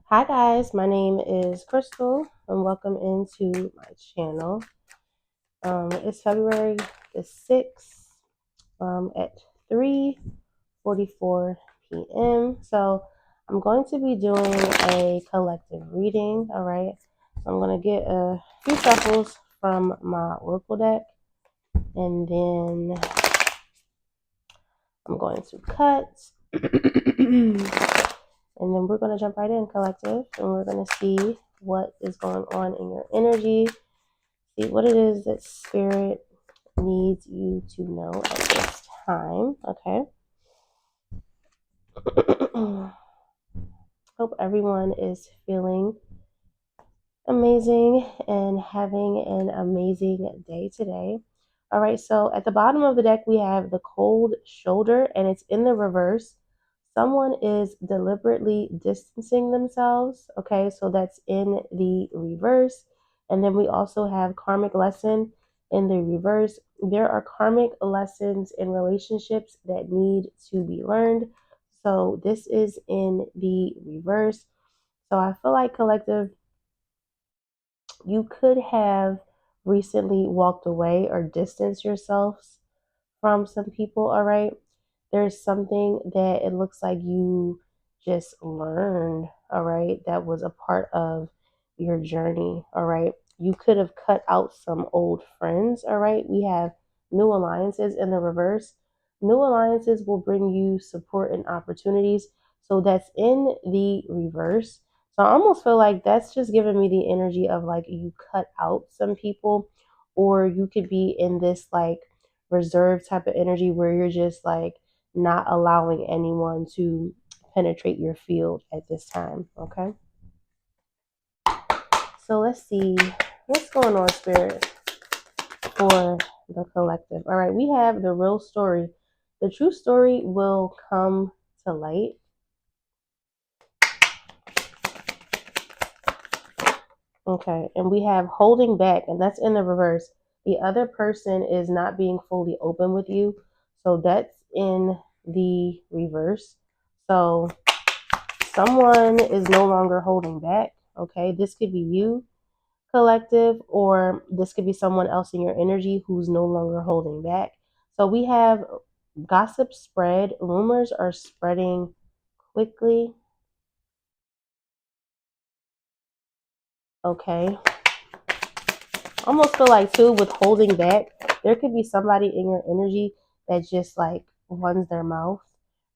Hi guys, my name is Crystal and welcome into my channel. It's February the 6th at 3:44 p.m. So I'm going to be doing a collective reading, all right? So I'm going to get a few shuffles from my Oracle deck and then I'm going to cut and then we're going to jump right in, collective, and we're going to see what is going on in your energy, see what it is that spirit needs you to know at this time, okay? Hope everyone is feeling amazing and having an amazing day today. All right, so at the bottom of the deck, we have the cold shoulder, and it's in the reverse. Someone is deliberately distancing themselves. Okay, so that's in the reverse. And then we also have karmic lesson in the reverse. There are karmic lessons in relationships that need to be learned. So this is in the reverse. So I feel like, collective, you could have recently walked away or distanced yourselves from some people, all right? There's something that it looks like you just learned, all right, that was a part of your journey, all right? You could have cut out some old friends, all right? We have new alliances in the reverse. New alliances will bring you support and opportunities. So that's in the reverse. So I almost feel like that's just giving me the energy of like you cut out some people, or you could be in this like reserved type of energy where you're just like not allowing anyone to penetrate your field at this time. Okay. So let's see what's going on, spirit, for the collective. All right. We have the real story. The true story will come to light. Okay. And we have holding back, and that's in the reverse. The other person is not being fully open with you. So that's in the reverse. So someone is no longer holding back. Okay. This could be you, collective, or this could be someone else in your energy who's no longer holding back. So we have gossip spread. Rumors are spreading quickly. Okay. Almost feel like too with holding back, there could be somebody in your energy that just like runs their mouth,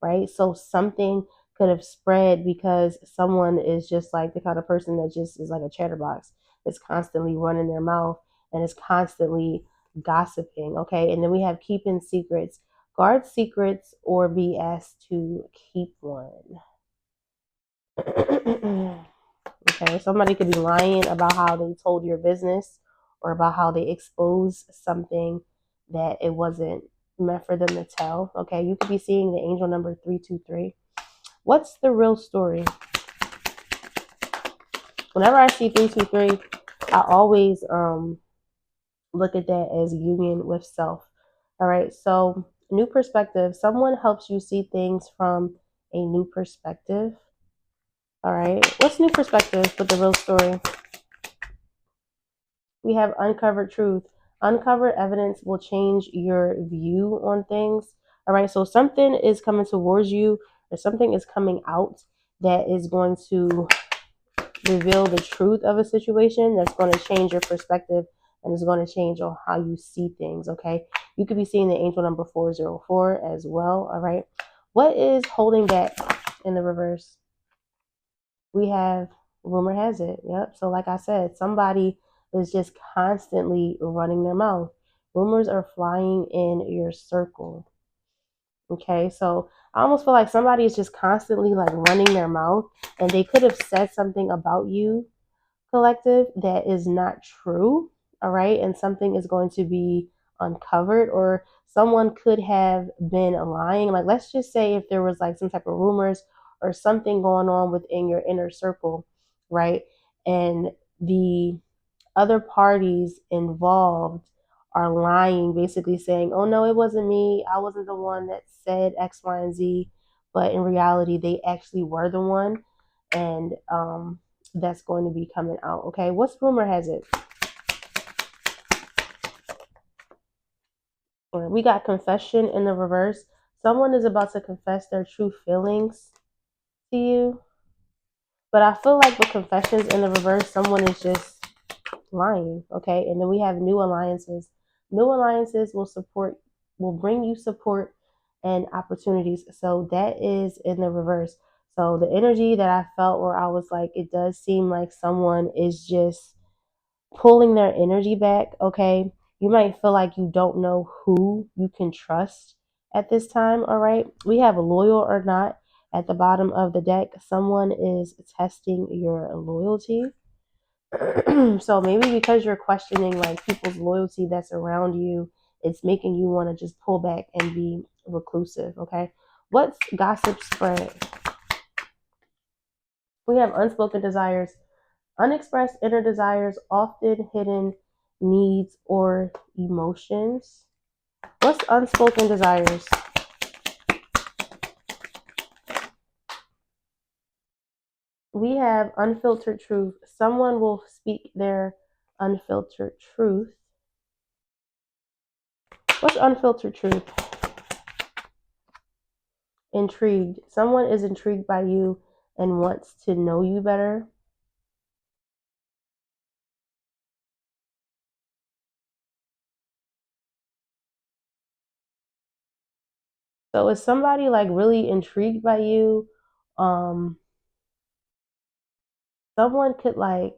right? So something could have spread because someone is just like the kind of person that just is like a chatterbox. It's constantly running their mouth and is constantly gossiping. Okay. And then we have keeping secrets. Guard secrets or be asked to keep one. Okay, somebody could be lying about how they told your business or about how they exposed something that it wasn't meant for them to tell. Okay, you could be seeing the angel number 323. What's the real story? Whenever I see 323, I always look at that as union with self. All right, so new perspective. Someone helps you see things from a new perspective. All right, what's new perspective with the real story? We have uncovered truth. Uncovered evidence will change your view on things. All right. So something is coming towards you, or something is coming out that is going to reveal the truth of a situation that's going to change your perspective and is going to change on how you see things. Okay. You could be seeing the angel number 404 as well. All right. What is holding back in the reverse? We have rumor has it. Yep. So like I said, somebody is just constantly running their mouth. Rumors are flying in your circle. Okay. So I almost feel like somebody is just constantly like running their mouth, and they could have said something about you, collective, that is not true. All right. And something is going to be uncovered, or someone could have been lying. Like, let's just say if there was like some type of rumors or something going on within your inner circle, right? And the other parties involved are lying, basically saying, oh no, it wasn't me. I wasn't the one that said X, Y, and Z. But in reality, they actually were the one. and that's going to be coming out. Okay, what's rumor has it? We got confession in the reverse. Someone is about to confess their true feelings to you. But I feel like with confessions in the reverse, someone is just lying. Okay. And then we have new alliances. New alliances will bring you support and opportunities. So that is in the reverse. So the energy that I felt where I was like, it does seem like someone is just pulling their energy back. Okay. You might feel like you don't know who you can trust at this time. All right. We have loyal or not at the bottom of the deck. Someone is testing your loyalty. So maybe because you're questioning like people's loyalty that's around you, it's making you want to just pull back and be reclusive. Okay. What's gossip spread? We have unspoken desires. Unexpressed inner desires, often hidden needs or emotions. What's unspoken desires? We have unfiltered truth. Someone will speak their unfiltered truth. What's unfiltered truth? Intrigued. Someone is intrigued by you and wants to know you better. So is somebody like really intrigued by you? Um, Someone could like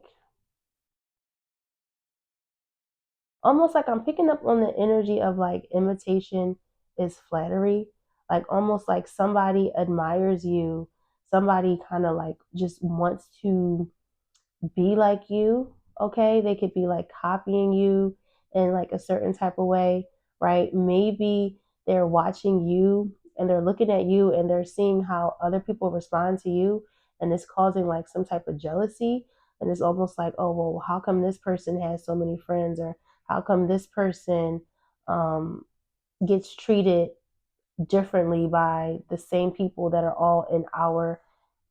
almost like I'm picking up on the energy of like imitation is flattery. Like almost like somebody admires you, somebody kind of like just wants to be like you. Okay, they could be like copying you in like a certain type of way, right? Maybe they're watching you and they're looking at you and they're seeing how other people respond to you, and it's causing like some type of jealousy. And it's almost like, oh well, how come this person has so many friends, or how come this person um, gets treated differently by the same people that are all in our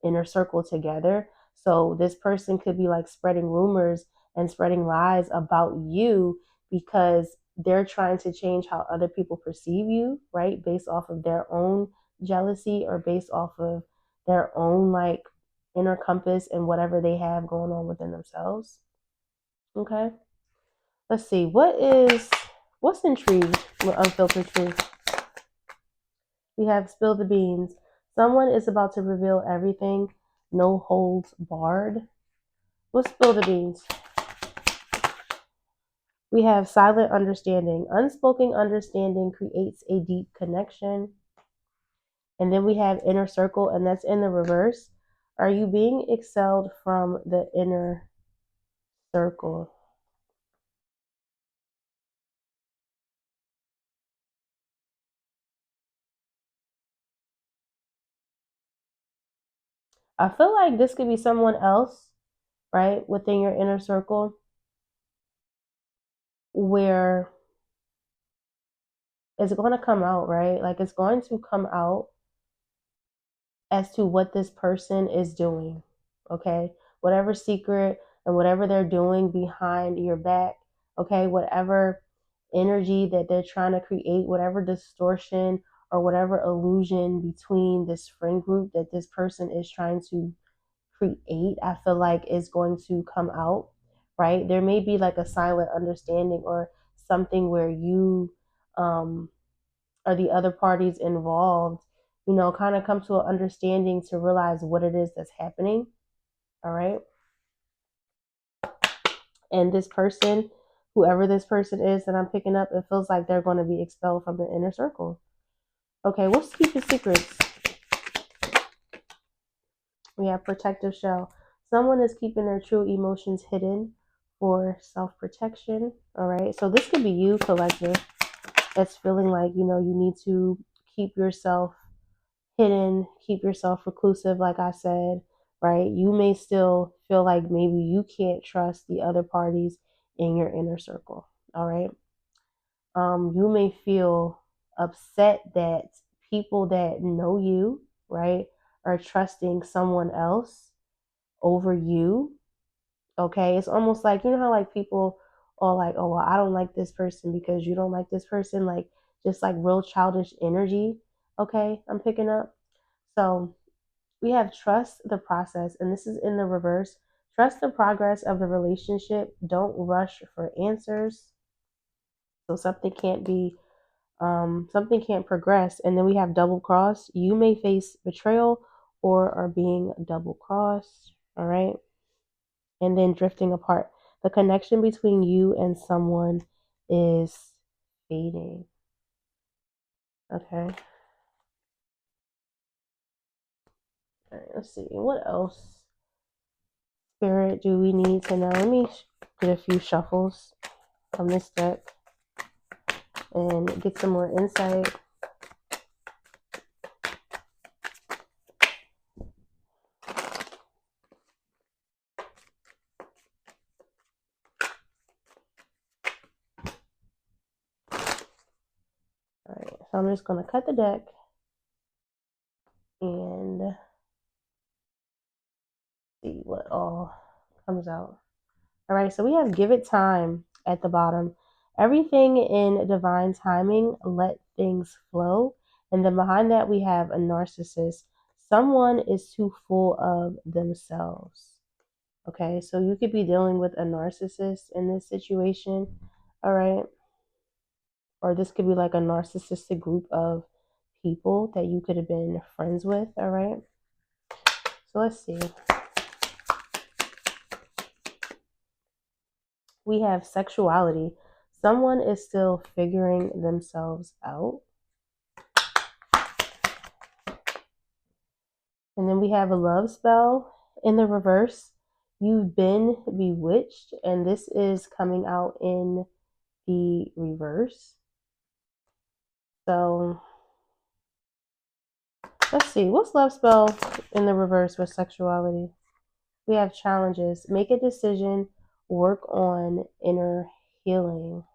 inner circle together. So this person could be like spreading rumors and spreading lies about you because they're trying to change how other people perceive you, right? Based off of their own jealousy or based off of their own like inner compass and whatever they have going on within themselves. Okay. Let's see. What's intrigued with unfiltered truth? We have spill the beans. Someone is about to reveal everything, no holds barred. We'll spill the beans. We have silent understanding. Unspoken understanding creates a deep connection. And then we have inner circle, and that's in the reverse. Are you being excelled from the inner circle? I feel like this could be someone else, right, within your inner circle where it's going to come out, right? Like it's going to come out as to what this person is doing. Okay. Whatever secret and whatever they're doing behind your back. Okay. Whatever energy that they're trying to create, whatever distortion or whatever illusion between this friend group that this person is trying to create, I feel like is going to come out, right? There may be like a silent understanding or something where you or the other parties involved, kind of come to an understanding to realize what it is that's happening. All right. And this person, whoever this person is that I'm picking up, it feels like they're going to be expelled from the inner circle. Okay, what's keeping secrets? We have protective shell. Someone is keeping their true emotions hidden for self protection. All right. So this could be you, collective, that's feeling like, you need to keep yourself hidden, keep yourself reclusive, like I said, right? You may still feel like maybe you can't trust the other parties in your inner circle, all right? You may feel upset that people that know you, right, are trusting someone else, over you. Okay, it's almost like, you know how like people are like, oh, well, I don't like this person because you don't like this person, like just like real childish energy. Okay, I'm picking up. So we have trust the process, and this is in the reverse. Trust the progress of the relationship. Don't rush for answers. So something can't progress. And then we have double cross. You may face betrayal or are being double crossed. All right. And then drifting apart. The connection between you and someone is fading. Okay. All right, let's see. What else, Spirit, do we need to know? Let me get a few shuffles from this deck and get some more insight. All right, so I'm just going to cut the deck and see what all comes out. All right, so we have give it time at the bottom. Everything in divine timing, let things flow. And then behind that, we have a narcissist. Someone is too full of themselves. Okay, so you could be dealing with a narcissist in this situation. All right, or this could be like a narcissistic group of people that you could have been friends with. All right, so let's see. We have sexuality. Someone is still figuring themselves out. And then we have a love spell in the reverse. You've been bewitched, and this is coming out in the reverse. So let's see. What's love spell in the reverse with sexuality? We have challenges. Make a decision. Work on inner healing.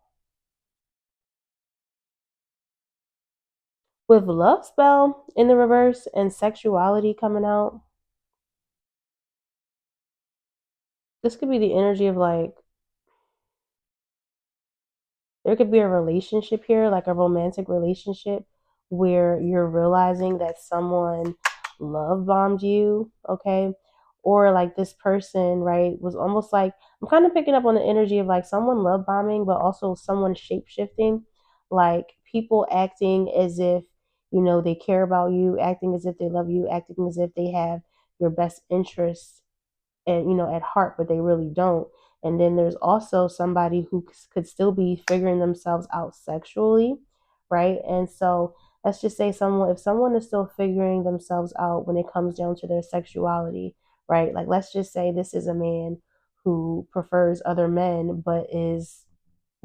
With love spell in the reverse and sexuality coming out, this could be the energy of like, there could be a relationship here, like a romantic relationship, where you're realizing that someone love bombed you, okay? Or like this person, right, was almost like, I'm kind of picking up on the energy of like someone love bombing, but also someone shape shifting, like people acting as if, you know, they care about you, acting as if they love you, acting as if they have your best interests and, you know, at heart, but they really don't. And then there's also somebody who could still be figuring themselves out sexually, right? And so let's just say if someone is still figuring themselves out when it comes down to their sexuality, right? Like let's just say this is a man who prefers other men but is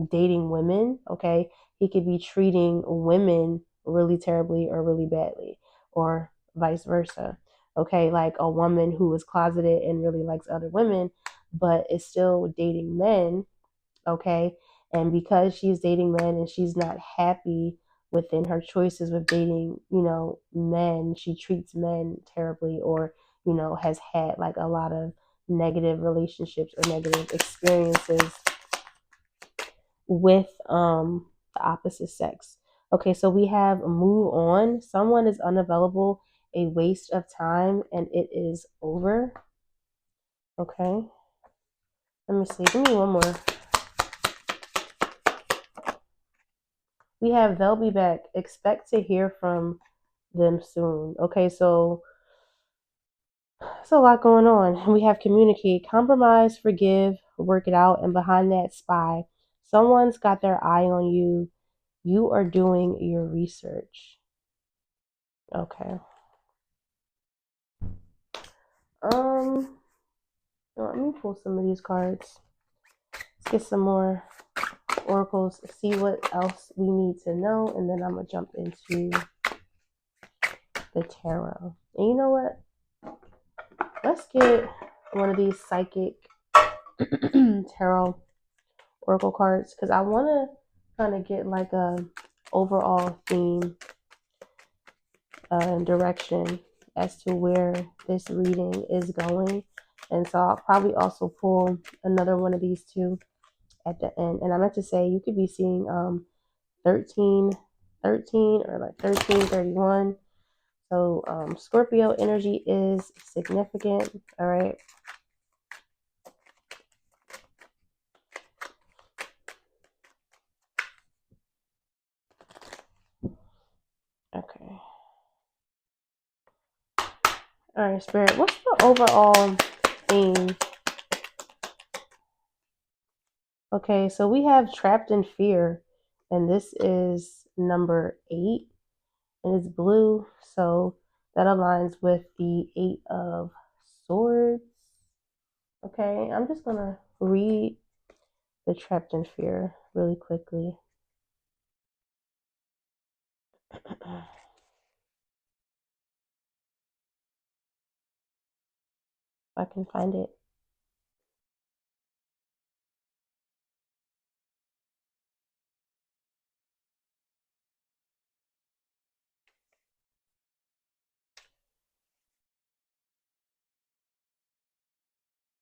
dating women, okay? He could be treating women really terribly or really badly, or vice versa. Okay, like a woman who is closeted and really likes other women, but is still dating men, okay? And because she's dating men and she's not happy within her choices with dating, you know, men, she treats men terribly, or, you know, has had like a lot of negative relationships or negative experiences with the opposite sex. Okay, so we have move on. Someone is unavailable, a waste of time, and it is over. Okay, let me see. Give me one more. We have they'll be back. Expect to hear from them soon. Okay, so there's a lot going on. We have communicate, compromise, forgive, work it out, and behind that, spy. Someone's got their eye on you. You are doing your research. Okay. Let me pull some of these cards. Let's get some more oracles, see what else we need to know, and then I'm gonna jump into the tarot. And you know what? Let's get one of these psychic tarot oracle cards, because I want to kind of get like a overall theme and direction as to where this reading is going. And so I'll probably also pull another one of these two at the end. And I meant to say you could be seeing 13, 13 or like 1331. So Scorpio energy is significant. All right. Okay. All right, Spirit. What's the overall theme? Okay, so we have trapped in fear, and this is number 8, and it's blue, so that aligns with the 8 of Swords. Okay, I'm just gonna read the trapped in fear really quickly. If I can find it.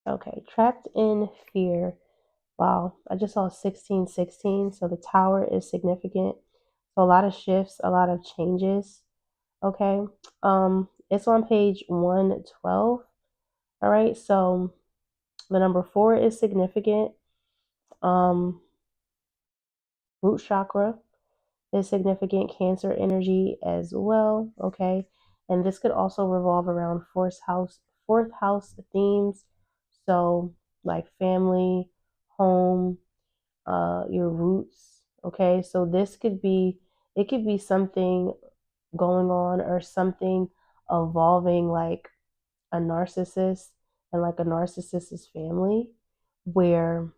Okay, trapped in fear. Wow, I just saw 1616, so the tower is significant. So a lot of shifts, a lot of changes. Okay. It's on page 112. All right, so the number 4 is significant. Um, root chakra is significant, Cancer energy as well. Okay. And this could also revolve around fourth house themes. So like family, home, your roots. Okay. So this could be, it could be something going on or something evolving like a narcissist and like a narcissist's family, where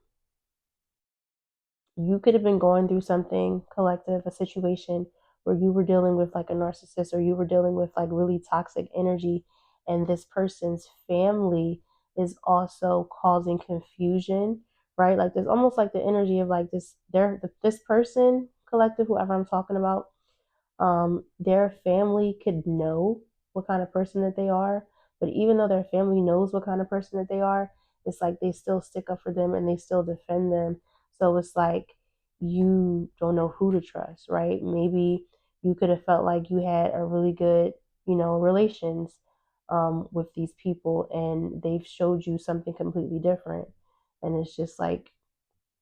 you could have been going through something collective, a situation where you were dealing with like a narcissist or you were dealing with like really toxic energy, and this person's family is also causing confusion, right? Like there's almost like the energy of like this person collective, whoever I'm talking about, their family could know what kind of person that they are, but even though their family knows what kind of person that they are, it's like they still stick up for them and they still defend them. So it's like you don't know who to trust, right? Maybe you could have felt like you had a really good, relations with these people, and they've showed you something completely different. And it's just like,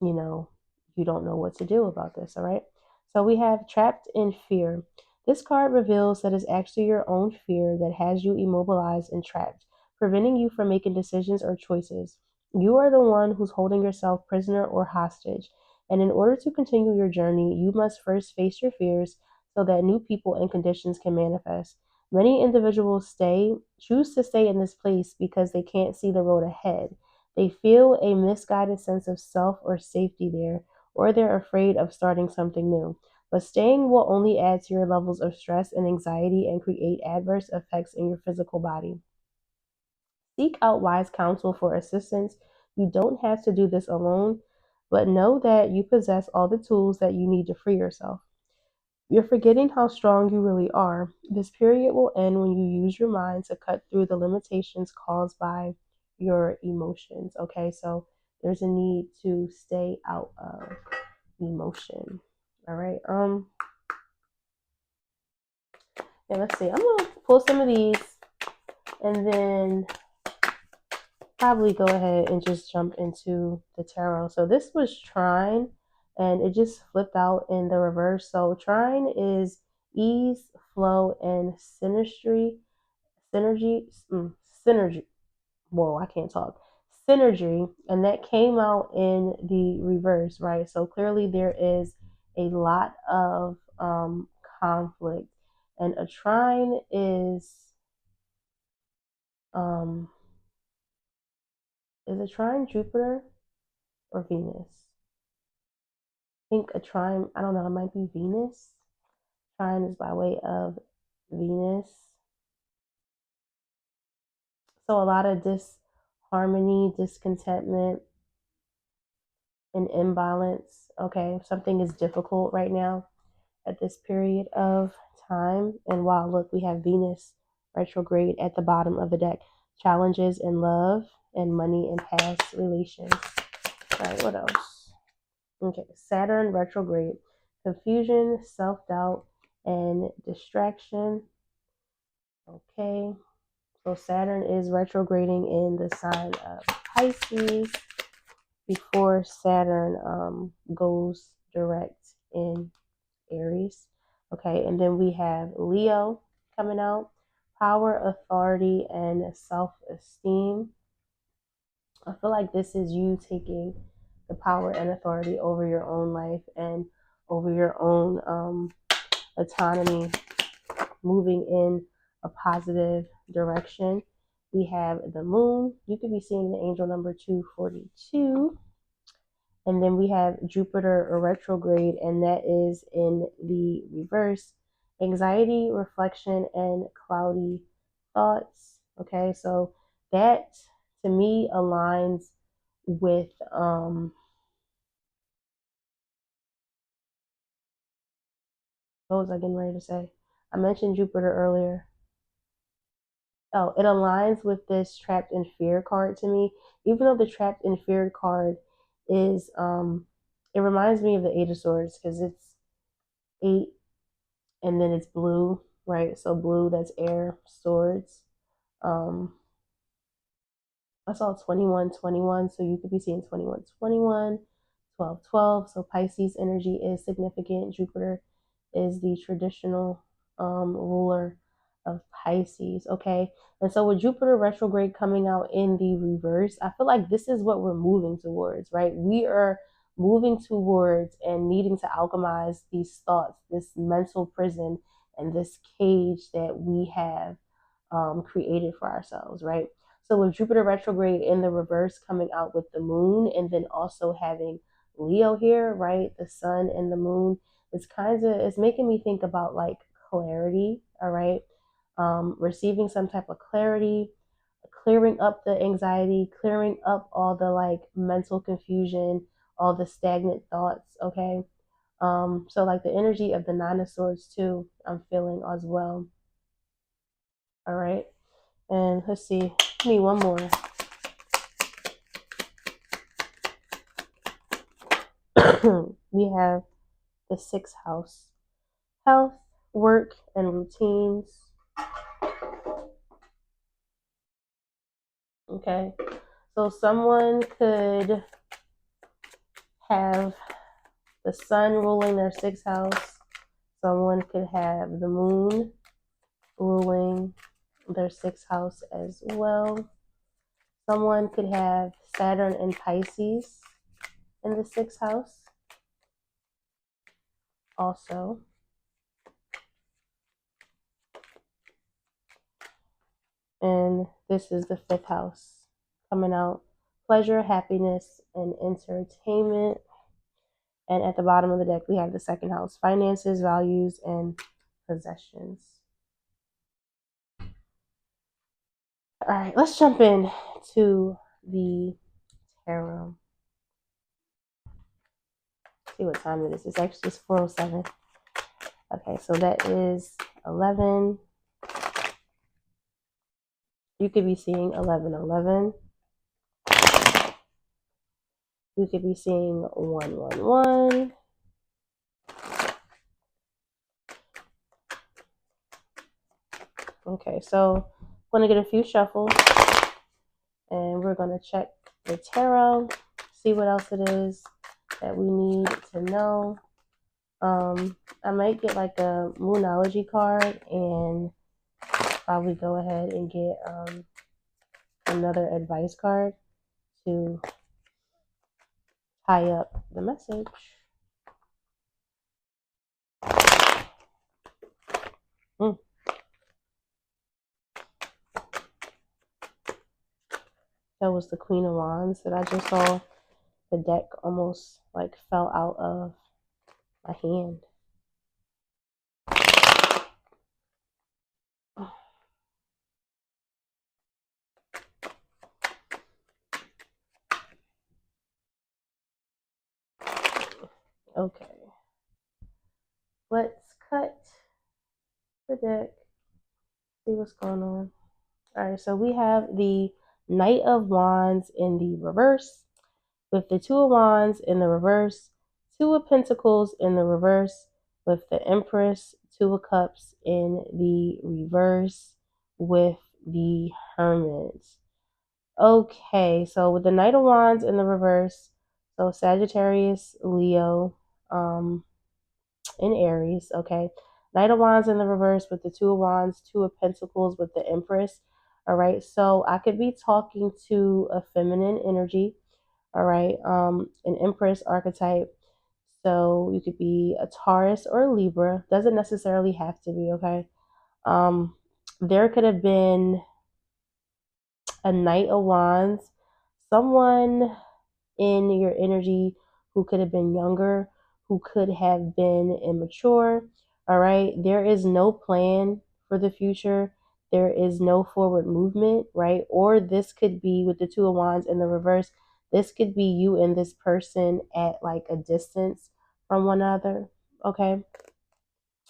you know, you don't know what to do about this, all right? So we have trapped in fear. This card reveals that it's actually your own fear that has you immobilized and trapped, preventing you from making decisions or choices. You are the one who's holding yourself prisoner or hostage. And in order to continue your journey, you must first face your fears so that new people and conditions can manifest. Many individuals choose to stay in this place because they can't see the road ahead. They feel a misguided sense of self or safety there, or they're afraid of starting something new. But staying will only add to your levels of stress and anxiety and create adverse effects in your physical body. Seek out wise counsel for assistance. You don't have to do this alone, but know that you possess all the tools that you need to free yourself. You're forgetting how strong you really are. This period will end when you use your mind to cut through the limitations caused by your emotions. Okay, so there's a need to stay out of emotion. All right. Yeah, let's see. I'm gonna pull some of these and then probably go ahead and just jump into the tarot. So this was Trine, and it just flipped out in the reverse. So Trine is ease, flow, and synergy, synergy. Whoa, I can't talk. Synergy, and that came out in the reverse, right? So clearly there is a lot of conflict, and a trine um is a trine Jupiter or Venus? I think a trine, I don't know, it might be Venus. Trine is by way of Venus. So a lot of disharmony, discontentment, and imbalance. Okay, something is difficult right now at this period of time. And wow, look, we have Venus retrograde at the bottom of the deck. Challenges in love, and money and past relations. All right, what else? Okay, Saturn retrograde, confusion, self-doubt, and distraction. Okay, so Saturn is retrograding in the sign of Pisces before Saturn goes direct in Aries. Okay, and then we have Leo coming out, power, authority, and self-esteem. I feel like this is you taking the power and authority over your own life and over your own autonomy, moving in a positive direction. We have the moon. You could be seeing the angel number 242. And then we have Jupiter retrograde, and that is in the reverse. Anxiety, reflection, and cloudy thoughts. Okay, so that to me aligns with what was I getting ready to say? I mentioned Jupiter earlier. Oh, it aligns with this trapped in fear card to me. Even though the trapped in fear card is it reminds me of the Eight of Swords because it's 8 and then it's blue, right? So blue, that's air, swords. Um, I saw 2121, so you could be seeing 2121, 1212. So Pisces energy is significant. Jupiter is the traditional ruler of Pisces, okay? And so with Jupiter retrograde coming out in the reverse, I feel like this is what we're moving towards, right? We are moving towards and needing to alchemize these thoughts, this mental prison, and this cage that we have created for ourselves, right? So with Jupiter retrograde in the reverse coming out with the moon and then also having Leo here, right? The sun and the moon, it's making me think about like clarity, all right? Receiving some type of clarity, clearing up the anxiety, clearing up all the like mental confusion, all the stagnant thoughts, okay? So like the energy of the Nine of Swords too, I'm feeling as well. All right. And let's see, need one more. We have the sixth house, health, work, and routines. Okay, so someone could have the sun ruling their sixth house. Someone could have the moon ruling their sixth house as well. Someone could have Saturn and Pisces in the sixth house also. And this is the fifth house coming out, pleasure, happiness, and entertainment. And at the bottom of the deck, we have the second house, finances, values, and possessions. All right, let's jump in to the tarot. See what time it is. It's actually just 4:07. Okay, so that is 11. You could be seeing 1111. You could be seeing 111. Okay, so I'm going to get a few shuffles and we're going to check the tarot, see what else it is that we need to know. I might get like a Moonology card and probably go ahead and get another advice card to tie up the message. That was the Queen of Wands that I just saw. The deck almost like fell out of my hand. Okay. Let's cut the deck. See what's going on. All right, so we have the Knight of Wands in the reverse, with the Two of Wands in the reverse, Two of Pentacles in the reverse, with the Empress, Two of Cups in the reverse, with the Hermit. Okay, so with the Knight of Wands in the reverse, so Sagittarius, Leo, in Aries, okay. Knight of Wands in the reverse with the Two of Wands, Two of Pentacles with the Empress. All right, so I could be talking to a feminine energy, all right, an Empress archetype. So you could be a Taurus or a Libra. Doesn't necessarily have to be, okay. There could have been a Knight of Wands, someone in your energy who could have been younger, who could have been immature. All right. There is no plan for the future. There is no forward movement, right? Or this could be with the Two of Wands in the reverse. This could be you and this person at like a distance from one another. Okay.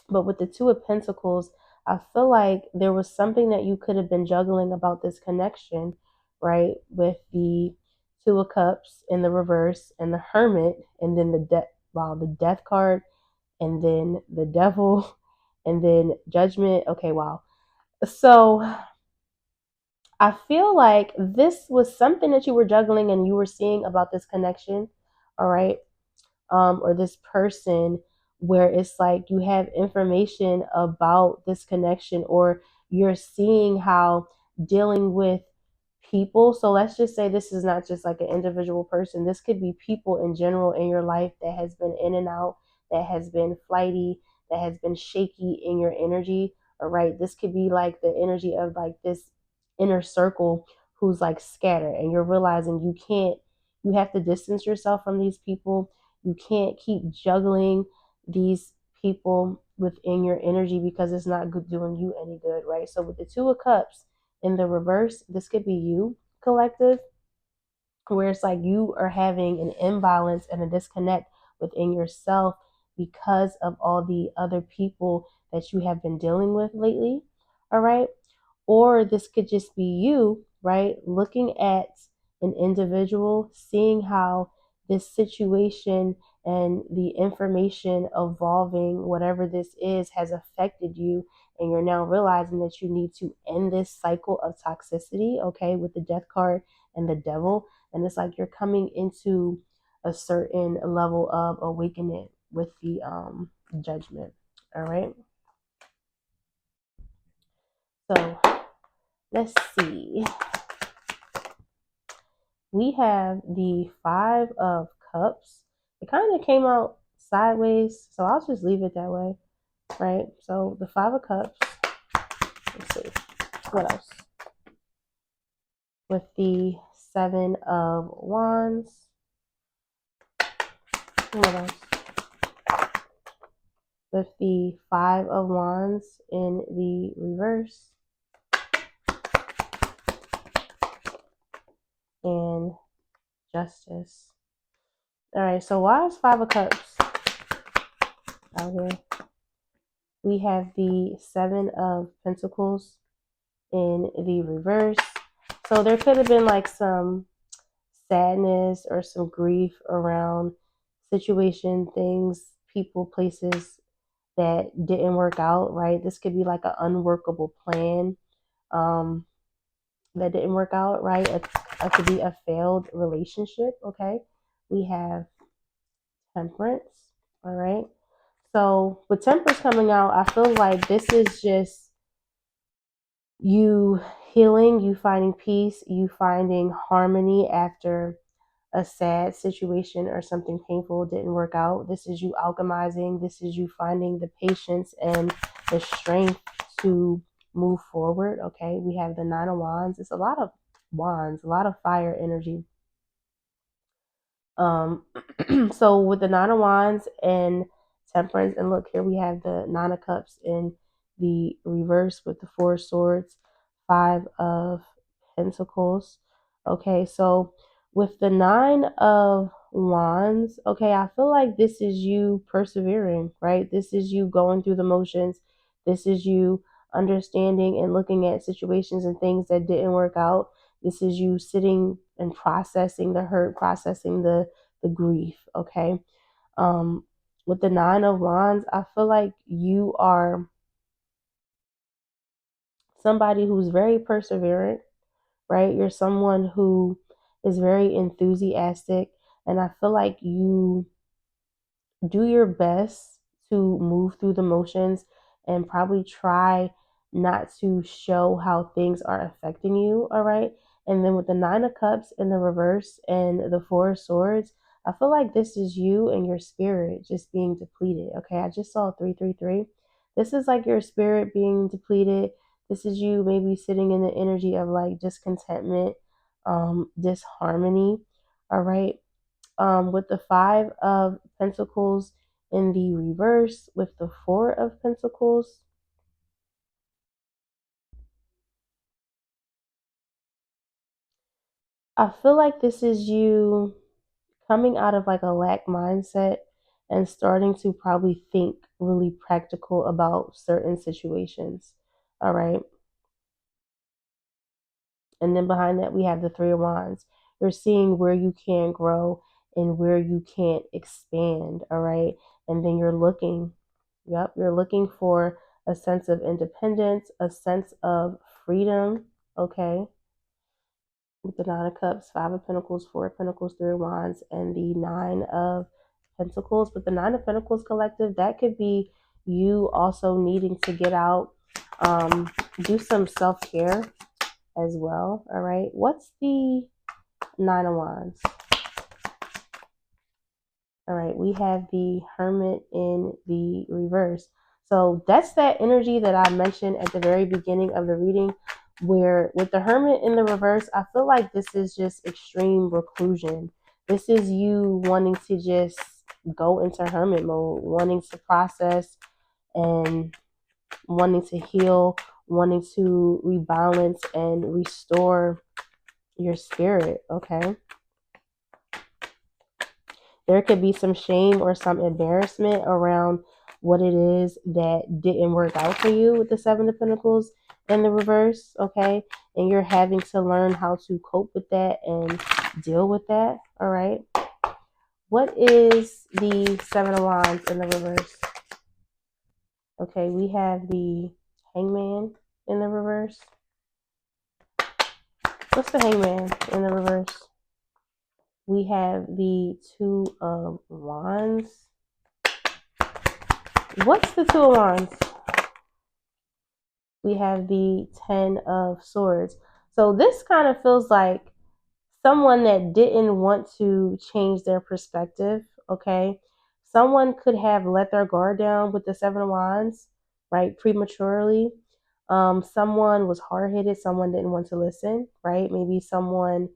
But with the Two of Pentacles, I feel like there was something that you could have been juggling about this connection, right? With the Two of Cups in the reverse and the Hermit, and then the Death card, and then the Devil, and then Judgment. Okay, wow. So I feel like this was something that you were juggling and you were seeing about this connection, all right? Or this person, where it's like you have information about this connection, or you're seeing how dealing with people. So let's just say this is not just like an individual person. This could be people in general in your life that has been in and out, that has been flighty, that has been shaky in your energy. All right. This could be like the energy of like this inner circle who's like scattered, and you're realizing you have to distance yourself from these people. You can't keep juggling these people within your energy because it's not good, doing you any good, right? So with the Two of Cups in the reverse, this could be you, collective, where it's like you are having an imbalance and a disconnect within yourself because of all the other people that you have been dealing with lately. All right. Or this could just be you, right? Looking at an individual, seeing how this situation and the information evolving, whatever this is, has affected you. And you're now realizing that you need to end this cycle of toxicity, okay, with the Death card and the Devil. And it's like you're coming into a certain level of awakening with the Judgment. All right. So let's see. We have the Five of Cups. It kind of came out sideways, so I'll just leave it that way, right? So the Five of Cups. Let's see. What else? With the Seven of Wands. What else? With the Five of Wands in the reverse. And Justice. All right, so why is Five of Cups out here? We have the Seven of Pentacles in the reverse. So there could have been like some sadness or some grief around situation, things, people, places that didn't work out, right? This could be like an unworkable plan that didn't work out, right? It could be a failed relationship, okay? We have Temperance, all right? So with Temperance coming out, I feel like this is just you healing, you finding peace, you finding harmony after a sad situation or something painful didn't work out. This is you alchemizing. This is you finding the patience and the strength to move forward. Okay, we have the Nine of Wands. It's a lot of wands, a lot of fire energy. So with the Nine of Wands and Temperance, and look here, we have the Nine of Cups in the reverse with the Four of Swords, Five of Pentacles. Okay, so with the Nine of Wands, okay, I feel like this is you persevering, right? This is you going through the motions. This is you understanding and looking at situations and things that didn't work out. This is you sitting and processing the hurt, processing the grief, okay? With the Nine of Wands, I feel like you are somebody who's very perseverant, right? You're someone who is very enthusiastic, and I feel like you do your best to move through the motions and probably try not to show how things are affecting you, all right? And then with the Nine of Cups in the reverse and the Four of Swords, I feel like this is you and your spirit just being depleted, okay? I just saw 333. This is like your spirit being depleted. This is you maybe sitting in the energy of like discontentment, disharmony, all right? With the Five of Pentacles in the reverse, with the Four of Pentacles. I feel like this is you coming out of like a lack mindset and starting to probably think really practical about certain situations. All right. And then behind that, we have the Three of Wands. You're seeing where you can grow and where you can't expand. All right. And then you're looking, you're looking for a sense of independence, a sense of freedom. Okay. With the Nine of Cups, Five of Pentacles, Four of Pentacles, Three of Wands, and the Nine of Pentacles. But the Nine of Pentacles collective, that could be you also needing to get out, do some self-care as well. All right. What's the Nine of Wands? All right. We have the Hermit in the reverse. So that's that energy that I mentioned at the very beginning of the reading, where with the Hermit in the reverse, I feel like this is just extreme reclusion. This is you wanting to just go into hermit mode, wanting to process and wanting to heal, wanting to rebalance and restore your spirit, okay? There could be some shame or some embarrassment around what it is that didn't work out for you with the Seven of Pentacles in the reverse, okay? And you're having to learn how to cope with that and deal with that, all right? What is the Seven of Wands in the reverse? Okay, we have the Hangman in the reverse. What's the Hangman in the reverse? We have the Two of Wands. What's the Two of Wands? We have the Ten of Swords. So this kind of feels like someone that didn't want to change their perspective, okay? Someone could have let their guard down with the Seven of Wands, right, prematurely. Someone was hard-headed, someone didn't want to listen, right? Maybe someone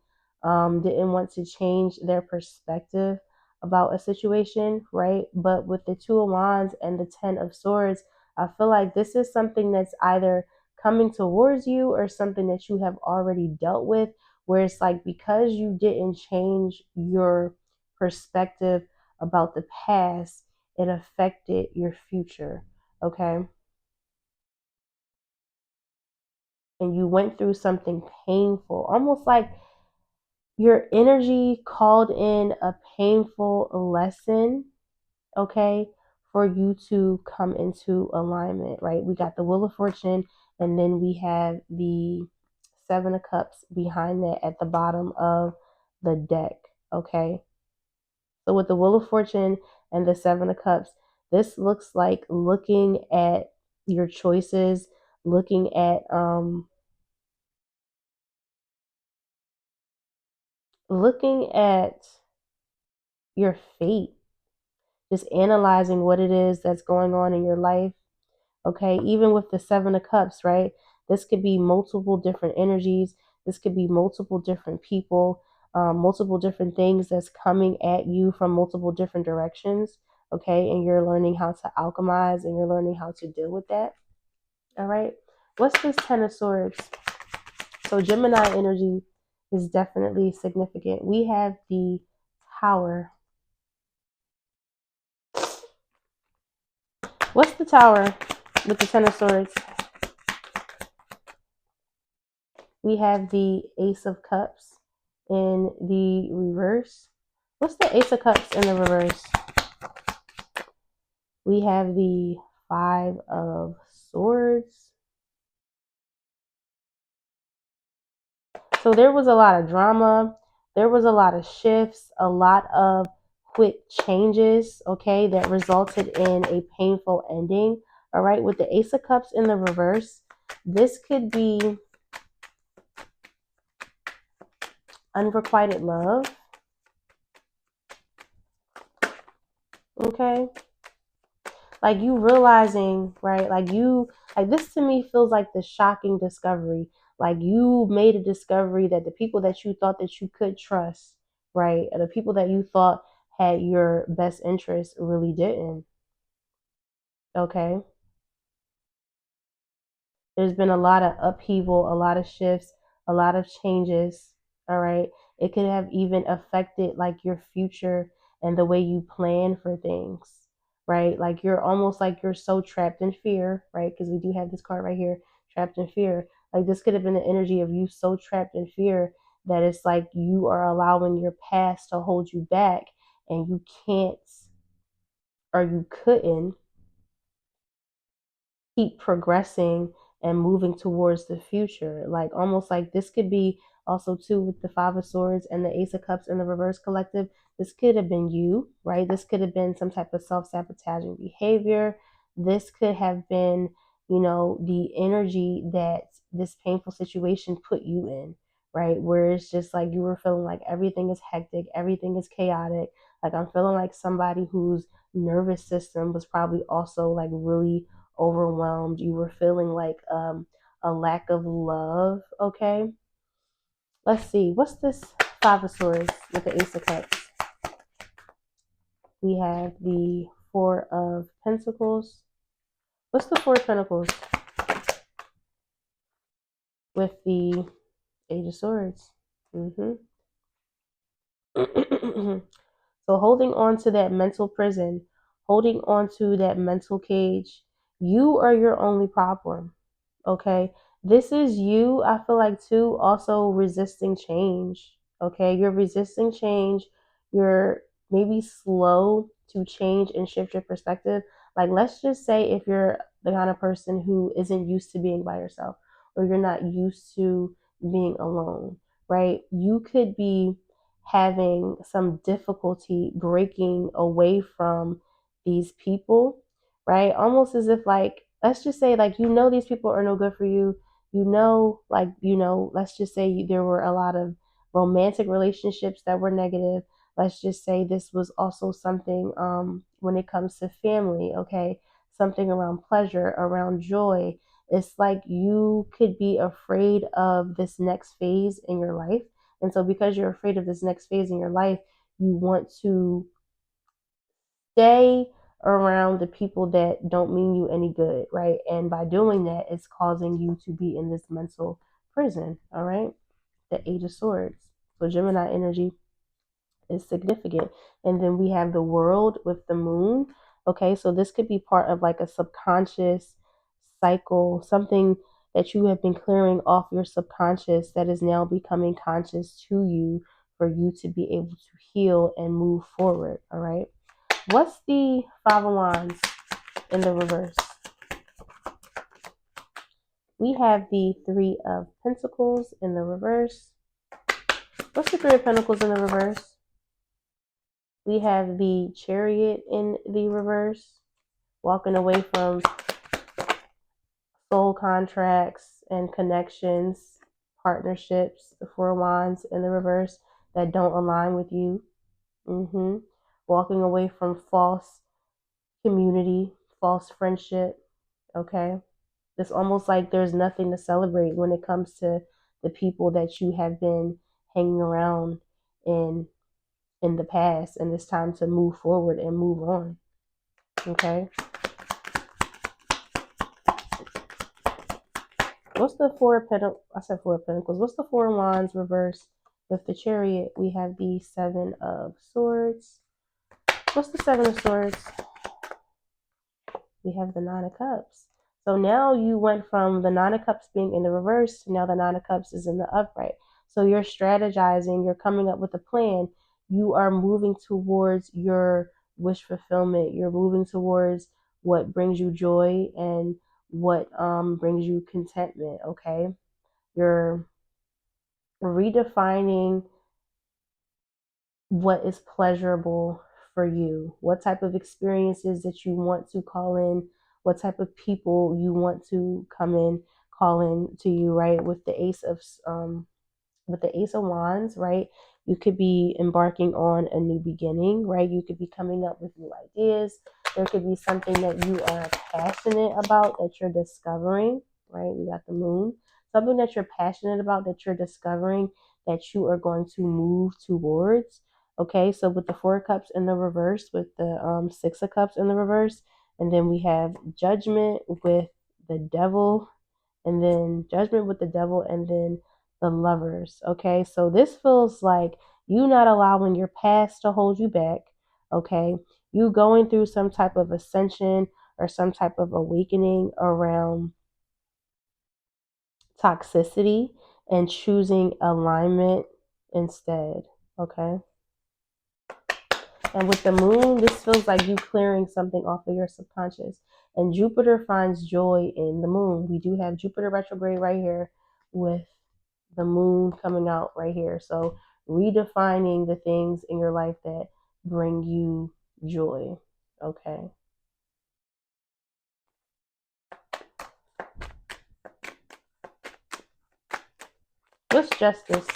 didn't want to change their perspective about a situation, right? But with the Two of Wands and the Ten of Swords, I feel like this is something that's either coming towards you or something that you have already dealt with, where it's like because you didn't change your perspective about the past, it affected your future, okay? And you went through something painful, almost like your energy called in a painful lesson, okay, for you to come into alignment, right? We got the Wheel of Fortune, and then we have the Seven of Cups behind that at the bottom of the deck, okay? So with the Wheel of Fortune and the Seven of Cups, this looks like looking at your choices, looking at your fate, just analyzing what it is that's going on in your life. Okay, even with the Seven of Cups, right? This could be multiple different energies. This could be multiple different people, multiple different things that's coming at you from multiple different directions. Okay, and you're learning how to alchemize and you're learning how to deal with that. All right, what's this Ten of Swords? So Gemini energy is definitely significant. We have the Tower. What's the Tower with the Ten of Swords? We have the Ace of Cups in the reverse. What's the Ace of Cups in the reverse? We have the Five of Swords. So there was a lot of drama. There was a lot of shifts, a lot of quick changes, okay, that resulted in a painful ending. All right, with the Ace of Cups in the reverse, this could be unrequited love, okay? Like you realizing, right? Like this to me feels like the shocking discovery. Like you made a discovery that the people that you thought that you could trust, right? And the people that you thought had your best interest really didn't. Okay. There's been a lot of upheaval, a lot of shifts, a lot of changes. All right. It could have even affected like your future and the way you plan for things, right? Like you're almost like you're so trapped in fear, right? Because we do have this card right here, trapped in fear. Like this could have been the energy of you so trapped in fear that it's like you are allowing your past to hold you back and you can't or you couldn't keep progressing and moving towards the future. Like almost like this could be also too with the Five of Swords and the Ace of Cups in the reverse collective. This could have been you, right? This could have been some type of self-sabotaging behavior. This could have been, you know, the energy that this painful situation put you in, right? Where it's just like you were feeling like everything is hectic, everything is chaotic. Like I'm feeling like somebody whose nervous system was probably also like really overwhelmed. You were feeling like a lack of love. Okay. Let's see. What's this Five of Swords with the Ace of Cups? We have the Four of Pentacles. What's the Four of Pentacles with the Eight of Swords? So holding on to that mental prison, holding on to that mental cage, you are your only problem. Okay. This is you, I feel like, too, also resisting change. Okay. You're resisting change. You're maybe slow to change and shift your perspective. Like, let's just say if you're the kind of person who isn't used to being by yourself or you're not used to being alone, right? You could be having some difficulty breaking away from these people, right? Almost as if like, let's just say like, you know, these people are no good for you. You know, like, you know, let's just say there were a lot of romantic relationships that were negative. Let's just say this was also something when it comes to family, okay? Something around pleasure, around joy. It's like you could be afraid of this next phase in your life. And so because you're afraid of this next phase in your life, you want to stay around the people that don't mean you any good, right? And by doing that, it's causing you to be in this mental prison, all right? The Eight of Swords. So Gemini energy is significant. And then we have the World with the Moon. Okay, so this could be part of like a subconscious cycle, something that you have been clearing off your subconscious that is now becoming conscious to you for you to be able to heal and move forward. All right. What's the Five of Wands in the reverse? We have the Three of Pentacles in the reverse. What's the Three of Pentacles in the reverse? We have the Chariot in the reverse, walking away from soul contracts and connections, partnerships, the Four of Wands in the reverse that don't align with you. Walking away from false community, false friendship. Okay. It's almost like there's nothing to celebrate when it comes to the people that you have been hanging around in the past, and it's time to move forward and move on. Okay. What's the Four of Pentacles? I said Four of Pentacles. What's the Four of Wands reverse with the Chariot? We have the Seven of Swords. What's the Seven of Swords? We have the Nine of Cups. So now you went from the Nine of Cups being in the reverse to now the Nine of Cups is in the upright. So you're strategizing, you're coming up with a plan. You are moving towards your wish fulfillment. You're moving towards what brings you joy and what brings you contentment, okay? You're redefining what is pleasurable for you, what type of experiences that you want to call in, what type of people you want to come in, call in to you, right? With the Ace of Wands, right? You could be embarking on a new beginning, right? You could be coming up with new ideas. There could be something that you are passionate about that you're discovering, right? We got the Moon. Something that you're passionate about that you're discovering that you are going to move towards. Okay, so with the Four of Cups in the reverse, with the Six of Cups in the reverse, and then we have Judgment with the Devil, and then Judgment with the Devil, and then the Lovers. Okay, so this feels like you not allowing your past to hold you back. Okay, you going through some type of ascension or some type of awakening around toxicity and choosing alignment instead. Okay, and with the Moon, this feels like you clearing something off of your subconscious. And Jupiter finds joy in the Moon. We do have Jupiter retrograde right here with the Moon coming out right here. So redefining the things in your life that bring you joy. Okay. What's Justice?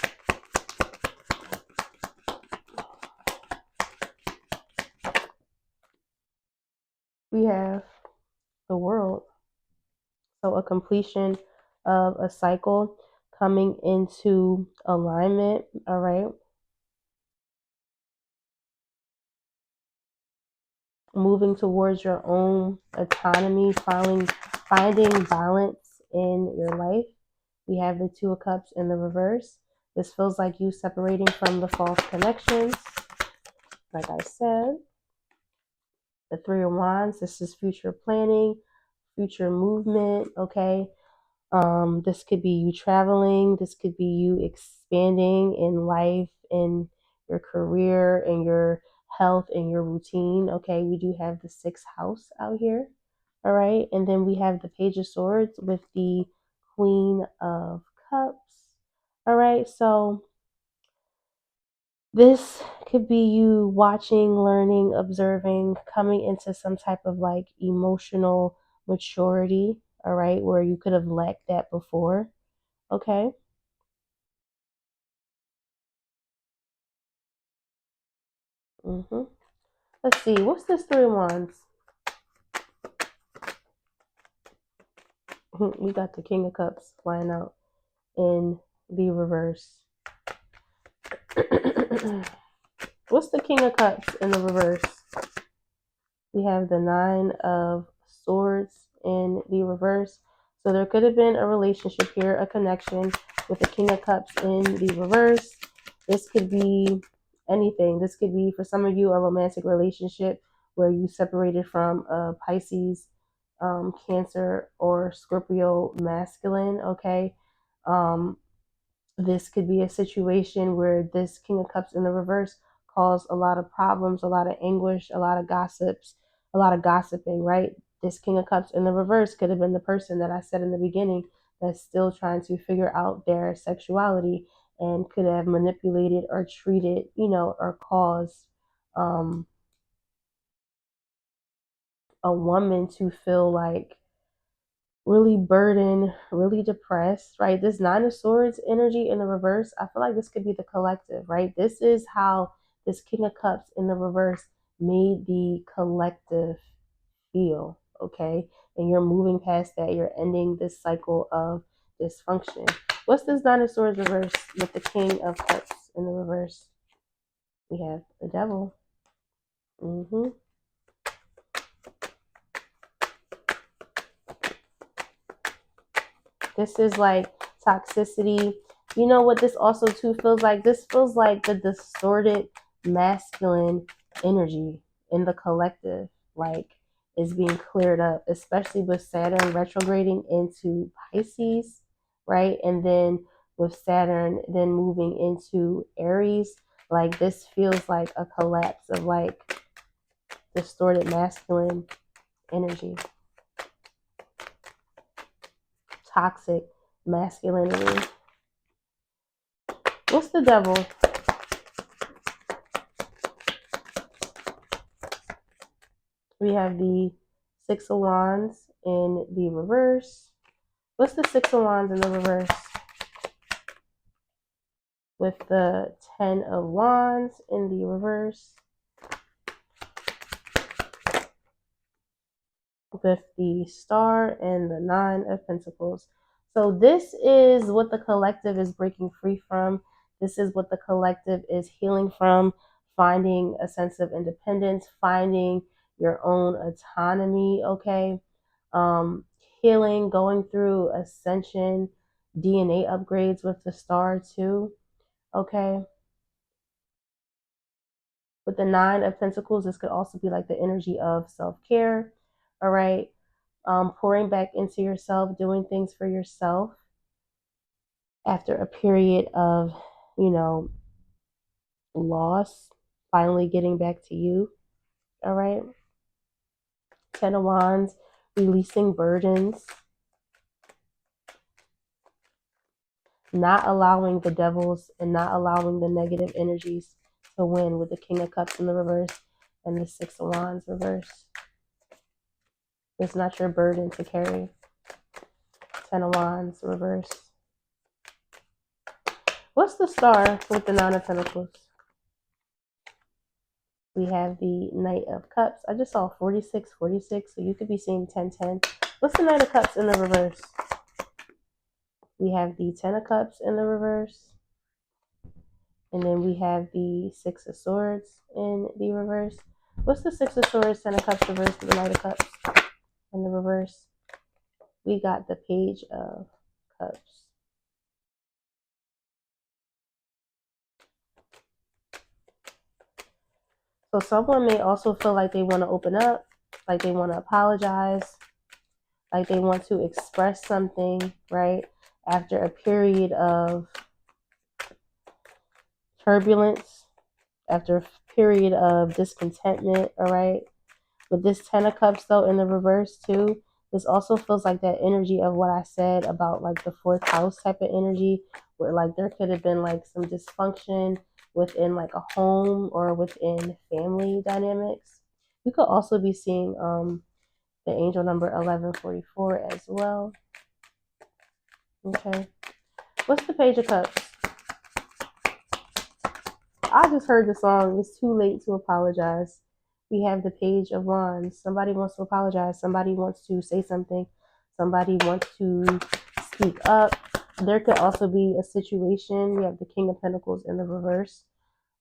We have the World. So a completion of a cycle coming into alignment. All right. Moving towards your own autonomy, finding balance in your life. We have the Two of Cups in the reverse. This feels like you separating from the false connections. Like I said, the Three of Wands, this is future planning, future movement, okay? This could be you traveling, this could be you expanding in life, in your career, in your health, in your routine, okay? We do have the sixth house out here, all right? And then we have the Page of Swords with the Queen of Cups, all right? So this could be you watching, learning, observing, coming into some type of like emotional maturity, all right, where you could have lacked that before. Okay. hmm Let's see. What's this Three of Wands? We got the King of Cups flying out in the reverse. What's the King of Cups in the reverse? We have the Nine of Swords in the reverse. So there could have been a relationship here, a connection with the King of Cups in the reverse. This could be anything. This could be, for some of you, a romantic relationship where you separated from a Pisces, Cancer, or Scorpio masculine, okay? This could be a situation where this King of Cups in the reverse caused a lot of problems, a lot of anguish, a lot of gossips, a lot of gossiping, right? This King of Cups in the reverse could have been the person that I said in the beginning that's still trying to figure out their sexuality and could have manipulated or treated, or caused a woman to feel like really burdened, really depressed, right? This Nine of Swords energy in the reverse, I feel like this could be the collective, right? This is how this King of Cups in the reverse made the collective feel, okay? And you're moving past that. You're ending this cycle of dysfunction. What's this Nine of Swords reverse with the King of Cups in the reverse? We have the Devil. Mm-hmm. This is like toxicity. You know what this also too feels like? This feels like the distorted masculine energy in the collective. Like is being cleared up, especially with Saturn retrograding into Pisces, right? And then with Saturn then moving into Aries, like this feels like a collapse of like distorted masculine energy, toxic masculinity. What's the devil? We have the Six of Wands in the reverse. What's the Six of Wands in the reverse? With the Ten of Wands in the reverse. With the Star and the Nine of Pentacles. So this is what the collective is breaking free from. This is what the collective is healing from, finding a sense of independence, finding your own autonomy, okay? Healing, going through ascension, DNA upgrades with the Star too, okay? With the Nine of Pentacles, this could also be like the energy of self-care, all right? Pouring back into yourself, doing things for yourself after a period of, loss, finally getting back to you, all right? Ten of Wands, releasing burdens, not allowing the devils and not allowing the negative energies to win with the King of Cups in the reverse and the Six of Wands reverse. It's not your burden to carry. Ten of Wands reverse. What's the Star with the Nine of Pentacles? We have the Knight of Cups. I just saw 46, 46, so you could be seeing 10, 10. What's the Knight of Cups in the reverse? We have the Ten of Cups in the reverse. And then we have the Six of Swords in the reverse. What's the Six of Swords, Ten of Cups reverse, the Knight of Cups in the reverse? We got the Page of Cups. So someone may also feel like they want to open up, like they want to apologize, like they want to express something, right? After a period of turbulence, after a period of discontentment, all right? With this Ten of Cups, though, in the reverse, too, this also feels like that energy of what I said about, like, the fourth house type of energy, where, like, there could have been, like, some dysfunction within, like, a home or within family dynamics. You could also be seeing the angel number 1144 as well. Okay. What's the Page of Cups? I just heard the song, It's Too Late to Apologize. We have the Page of Wands. Somebody wants to apologize. Somebody wants to say something. Somebody wants to speak up. There could also be a situation. We have the King of Pentacles in the reverse.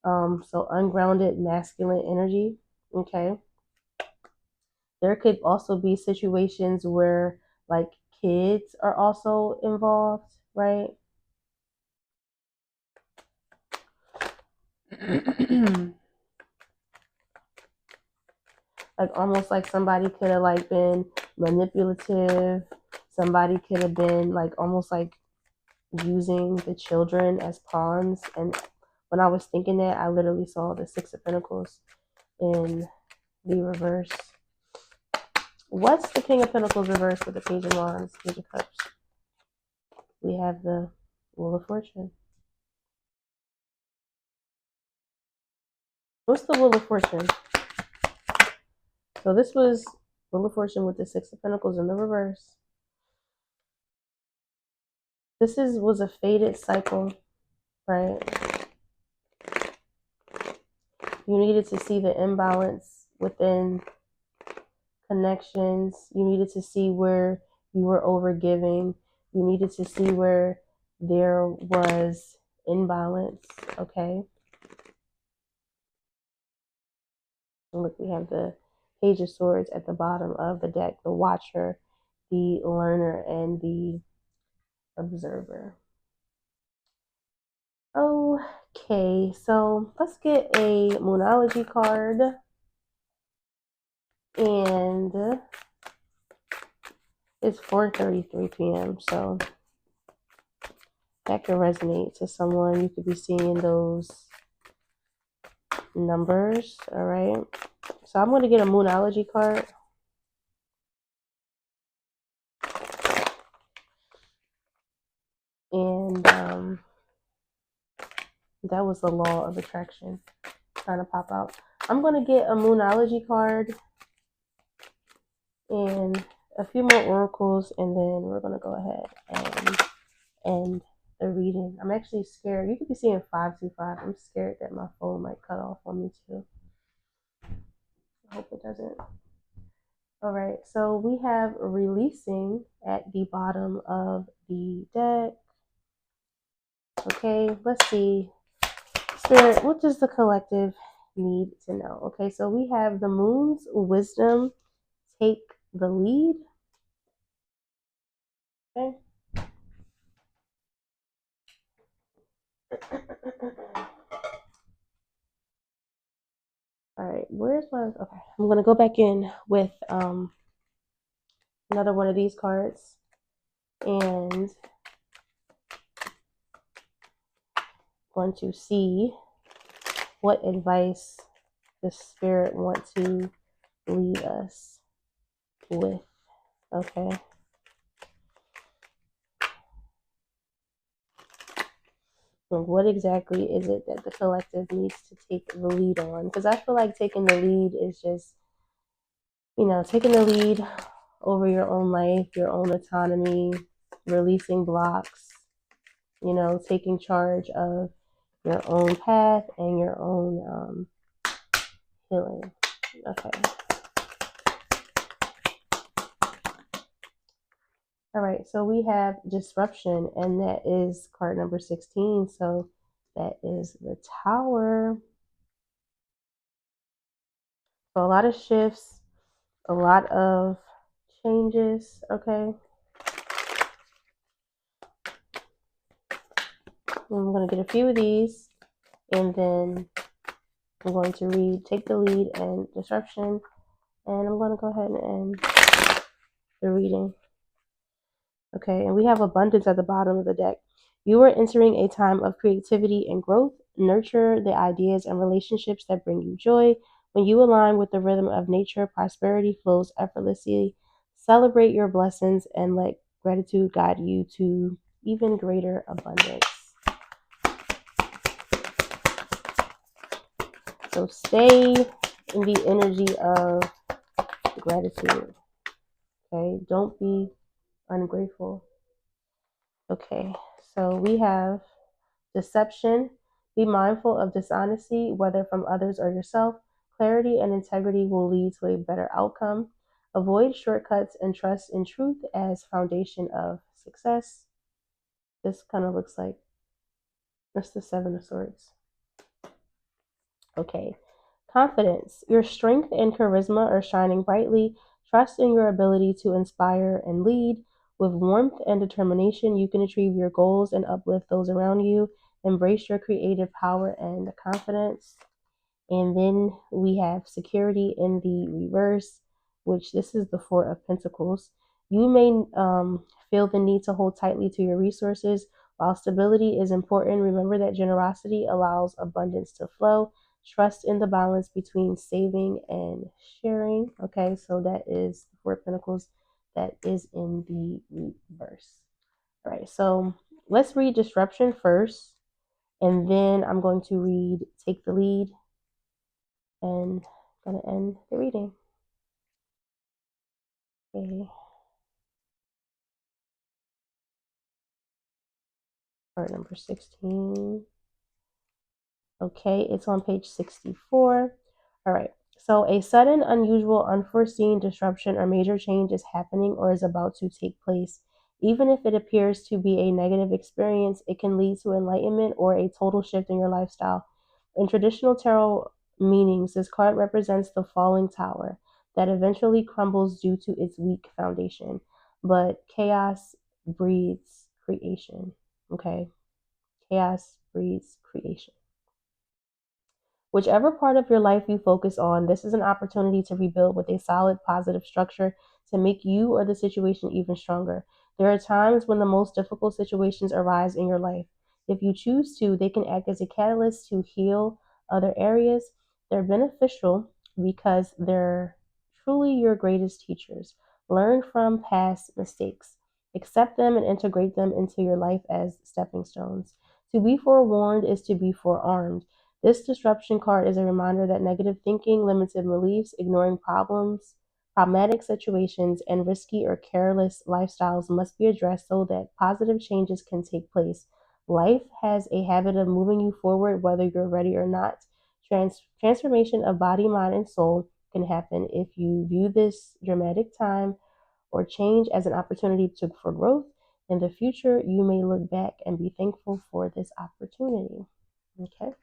So ungrounded masculine energy. Okay. There could also be situations where like kids are also involved, right? Like almost like somebody could have like been manipulative. Somebody could have been like almost like using the children as pawns. And when I was thinking that, I literally saw the Six of Pentacles in the reverse. What's the King of Pentacles reverse with the Page of Wands, Page of Cups? We have the Wheel of Fortune. What's the Wheel of Fortune? So this was Wheel of Fortune with the Six of Pentacles in the reverse. This was a fated cycle, right? You needed to see the imbalance within connections. You needed to see where you were overgiving. You needed to see where there was imbalance, okay? And look, we have the Page of Swords at the bottom of the deck, the Watcher, the Learner, and the Observer. Okay, so let's get a Moonology card. And it's 4:33 p.m. So that could resonate to someone. You could be seeing those numbers. All right. So I'm going to get a Moonology card. And that was the law of attraction trying to pop out. I'm going to get a Moonology card and a few more oracles, and then we're going to go ahead and end the reading. I'm actually scared. You could be seeing 525. I'm scared that my phone might cut off on me too. I hope it doesn't. All right, so we have releasing at the bottom of the deck. Okay, let's see. Spirit, what does the collective need to know? Okay, so we have the moon's wisdom, take the lead. Okay. All right, where's my, okay, I'm going to go back in with another one of these cards and going to see what advice the spirit want to lead us with. Okay. And what exactly is it that the collective needs to take the lead on? Because I feel like taking the lead is just, taking the lead over your own life, your own autonomy, releasing blocks, taking charge of your own path and your own healing. Okay. All right, so we have disruption, and that is card number 16. So that is the Tower. So a lot of shifts, a lot of changes, okay? I'm going to get a few of these, and then I'm going to read Take the Lead and Disruption, and I'm going to go ahead and end the reading. Okay, and we have abundance at the bottom of the deck. You are entering a time of creativity and growth. Nurture the ideas and relationships that bring you joy. When you align with the rhythm of nature, prosperity flows effortlessly. Celebrate your blessings and let gratitude guide you to even greater abundance. So stay in the energy of gratitude. Okay, don't be ungrateful. Okay, so we have deception. Be mindful of dishonesty, whether from others or yourself. Clarity and integrity will lead to a better outcome. Avoid shortcuts and trust in truth as foundation of success. This kind of looks like that's the Seven of Swords. Okay. Confidence. Your strength and charisma are shining brightly. Trust in your ability to inspire and lead. With warmth and determination, you can achieve your goals and uplift those around you. Embrace your creative power and confidence. And then we have security in the reverse, which this is the Four of Pentacles. You may feel the need to hold tightly to your resources. While stability is important, remember that generosity allows abundance to flow. Trust in the balance between saving and sharing. Okay, so that is the Four of Pentacles. That is in the reverse. All right, so let's read Disruption first, and then I'm going to read Take the Lead, and I'm gonna end the reading. Okay. Part number 16. Okay, it's on page 64. All right. So a sudden, unusual, unforeseen disruption or major change is happening or is about to take place. Even if it appears to be a negative experience, it can lead to enlightenment or a total shift in your lifestyle. In traditional tarot meanings, this card represents the falling tower that eventually crumbles due to its weak foundation. But chaos breeds creation. Okay. Chaos breeds creation. Whichever part of your life you focus on, this is an opportunity to rebuild with a solid, positive structure to make you or the situation even stronger. There are times when the most difficult situations arise in your life. If you choose to, they can act as a catalyst to heal other areas. They're beneficial because they're truly your greatest teachers. Learn from past mistakes, accept them, and integrate them into your life as stepping stones. To be forewarned is to be forearmed. This disruption card is a reminder that negative thinking, limited beliefs, ignoring problems, problematic situations, and risky or careless lifestyles must be addressed so that positive changes can take place. Life has a habit of moving you forward whether you're ready or not. Transformation of body, mind, and soul can happen if you view this dramatic time or change as an opportunity for growth. In the future, you may look back and be thankful for this opportunity. Okay.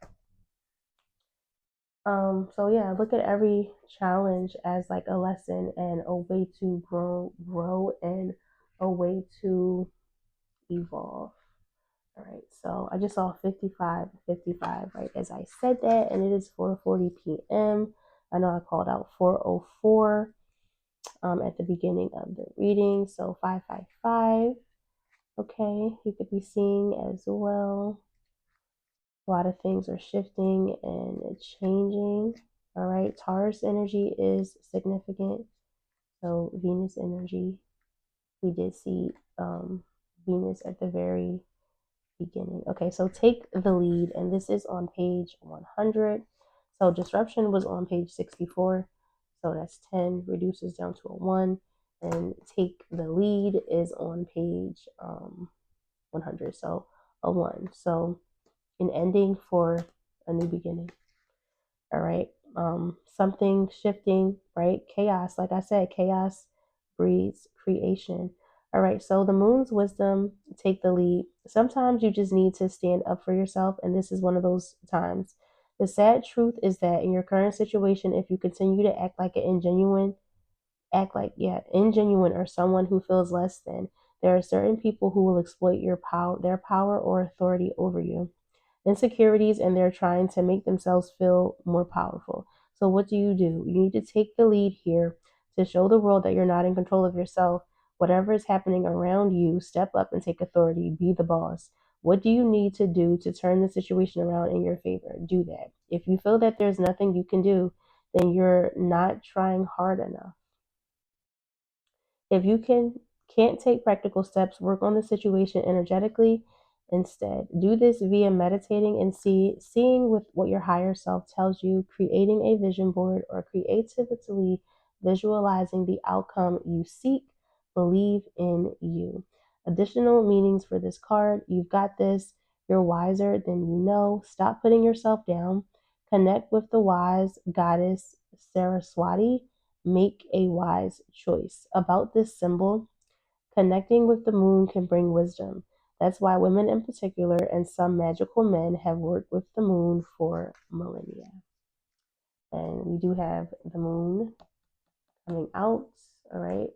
So yeah, look at every challenge as like a lesson and a way to grow and a way to evolve. All right, so I just saw 55, right as I said that, and it is 4:40 p.m. I know I called out 4:04 at the beginning of the reading, so 555. Okay, you could be seeing as well. A lot of things are shifting and changing. All right, Taurus energy is significant. So Venus energy, we did see Venus at the very beginning. Okay, so take the lead, and this is on page 100. So disruption was on page 64. So that's 10, reduces down to a 1. And take the lead is on page 100. So a 1. So an ending for a new beginning. All right. Something shifting, right? Chaos. Like I said, chaos breeds creation. All right. So the moon's wisdom, take the lead. Sometimes you just need to stand up for yourself. And this is one of those times. The sad truth is that in your current situation, if you continue to ingenuine or someone who feels less than, there are certain people who will exploit their power or authority over you. Insecurities, and they're trying to make themselves feel more powerful. So what do? You need to take the lead here to show the world that you're not in control of yourself. Whatever is happening around you, step up and take authority. Be the boss. What do you need to do to turn the situation around in your favor? Do that. If you feel that there's nothing you can do, then you're not trying hard enough. If you can't take practical steps, work on the situation energetically instead. Do this via meditating and seeing with what your higher self tells you, creating a vision board, or creatively visualizing the outcome you seek. Believe in you. Additional meanings for this card: you've got this, you're wiser than you know, stop putting yourself down, connect with the wise goddess Saraswati, make a wise choice. About this symbol, connecting with the moon can bring wisdom. That's why women in particular and some magical men have worked with the moon for millennia. And we do have the moon coming out. All right.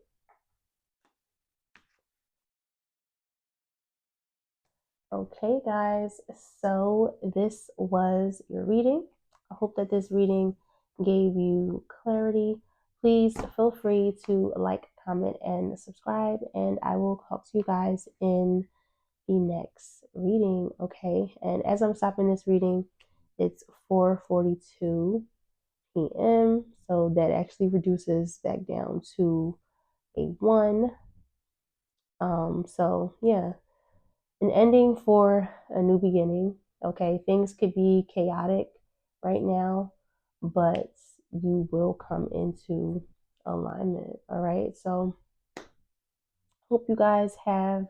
Okay, guys. So this was your reading. I hope that this reading gave you clarity. Please feel free to like, comment, and subscribe. And I will talk to you guys in the next reading. Okay. And as I'm stopping this reading, it's 4:42 p.m. So that actually reduces back down to a 1. So yeah, an ending for a new beginning. Okay, things could be chaotic right now, but you will come into alignment. All right, so hope you guys have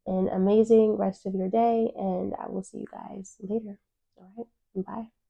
an amazing rest of your day, and I will see you guys later. All right, bye.